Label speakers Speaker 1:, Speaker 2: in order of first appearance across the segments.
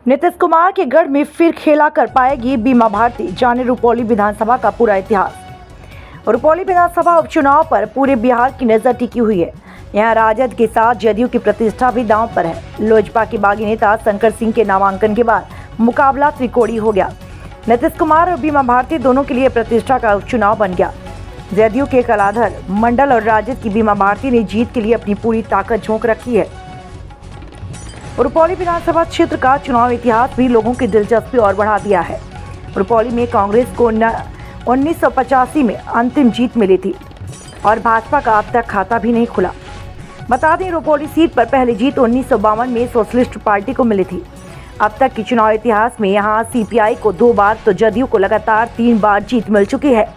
Speaker 1: नीतीश कुमार के गढ़ में फिर खेला कर पाएगी बीमा भारती, जाने रुपौली विधानसभा का पूरा इतिहास। रुपौली विधानसभा उपचुनाव पर पूरे बिहार की नजर टिकी हुई है। यहाँ राजद के साथ जदयू की प्रतिष्ठा भी दांव पर है। लोजपा के बागी नेता शंकर सिंह के नामांकन के बाद मुकाबला त्रिकोणीय हो गया। नीतीश कुमार और बीमा भारती दोनों के लिए प्रतिष्ठा का उपचुनाव बन गया। जदयू के कलाधर मंडल और राजद की बीमा भारती ने जीत के लिए अपनी पूरी ताकत झोंक रखी है। रुपौली विधानसभा क्षेत्र का चुनाव इतिहास भी लोगों की दिलचस्पी और बढ़ा दिया है। रुपौली में कांग्रेस को 1985 में अंतिम जीत मिली थी और भाजपा का अब तक खाता भी नहीं खुला। बता दें, रुपौली सीट पर पहली जीत 1952 में सोशलिस्ट पार्टी को मिली थी। अब तक के चुनाव इतिहास में यहां सीपीआई को 2 बार तो जदयू को लगातार 3 बार जीत मिल चुकी है।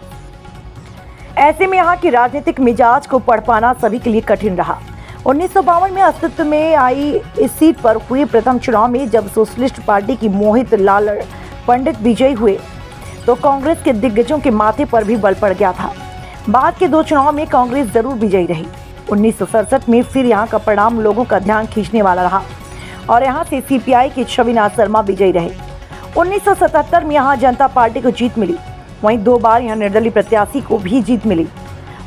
Speaker 1: ऐसे में यहाँ की राजनीतिक मिजाज को पढ़ पाना सभी के लिए कठिन रहा। 1952 में अस्तित्व में आई इस सीट पर हुए प्रथम चुनाव में जब सोशलिस्ट पार्टी की मोहित लाल पंडित विजयी हुए तो कांग्रेस के दिग्गजों के माथे पर भी बल पड़ गया था। बाद के 2 चुनाव में कांग्रेस जरूर विजयी रही। 1967 में फिर यहाँ का परिणाम लोगों का ध्यान खींचने वाला रहा और यहाँ से सीपीआई के छविनाथ शर्मा विजयी रहे। 1977 में यहाँ जनता पार्टी को जीत मिली, वहीं 2 बार यहाँ निर्दलीय प्रत्याशी को भी जीत मिली।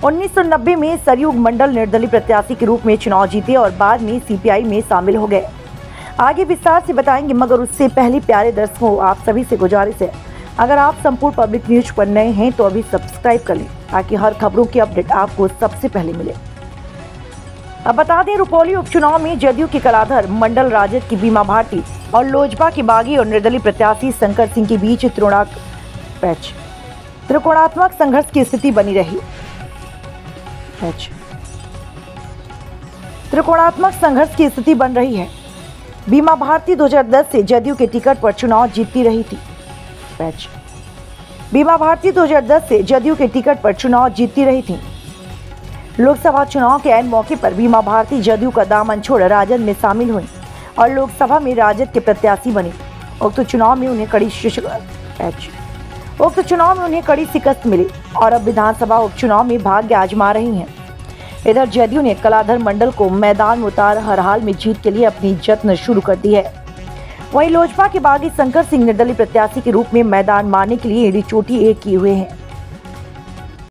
Speaker 1: 1990 में सरयुग मंडल निर्दलीय प्रत्याशी के रूप में चुनाव जीते और बाद में सीपीआई में शामिल हो गए। आगे विस्तार से बताएंगे, मगर उससे पहले प्यारे दर्शकों, आप सभी से गुजारिश है, अगर आप संपूर्ण पब्लिक न्यूज पर नए हैं तो अभी सब्सक्राइब कर लें ताकि हर खबरों की अपडेट आपको सबसे पहले मिले। अब बता दें, रुपौली उपचुनाव में जदयू के कलाधर मंडल, राजद की बीमा भारती और लोजपा के बागी और निर्दलीय प्रत्याशी शंकर सिंह के बीच त्रिकोणात्मक संघर्ष की स्थिति बनी रही। त्रिकोणात्मक संघर्ष की स्थिति बन रही है। बीमा भारती 2010 से जदयू के टिकट पर चुनाव जीतती रही थी। बीमा भारती 2010 से जदयू के टिकट पर चुनाव जीतती रही थी। लोकसभा चुनाव के ऐन मौके पर बीमा भारती जदयू का दामन छोड़ राजद में शामिल हुई और लोकसभा में राजद के प्रत्याशी बनी। उक्त चुनाव में उन्हें कड़ी शिकस्त मिली और अब विधानसभा उपचुनाव में भाग्य आजमा रही हैं। इधर जदयू ने कलाधर मंडल को मैदान में उतार हर हाल में जीत के लिए अपनी जत्न शुरू कर दी है। वहीं लोजपा के बागी शंकर सिंह निर्दलीय प्रत्याशी के रूप में मैदान मारने के लिए एड़ी चोटी एक किए हुए हैं।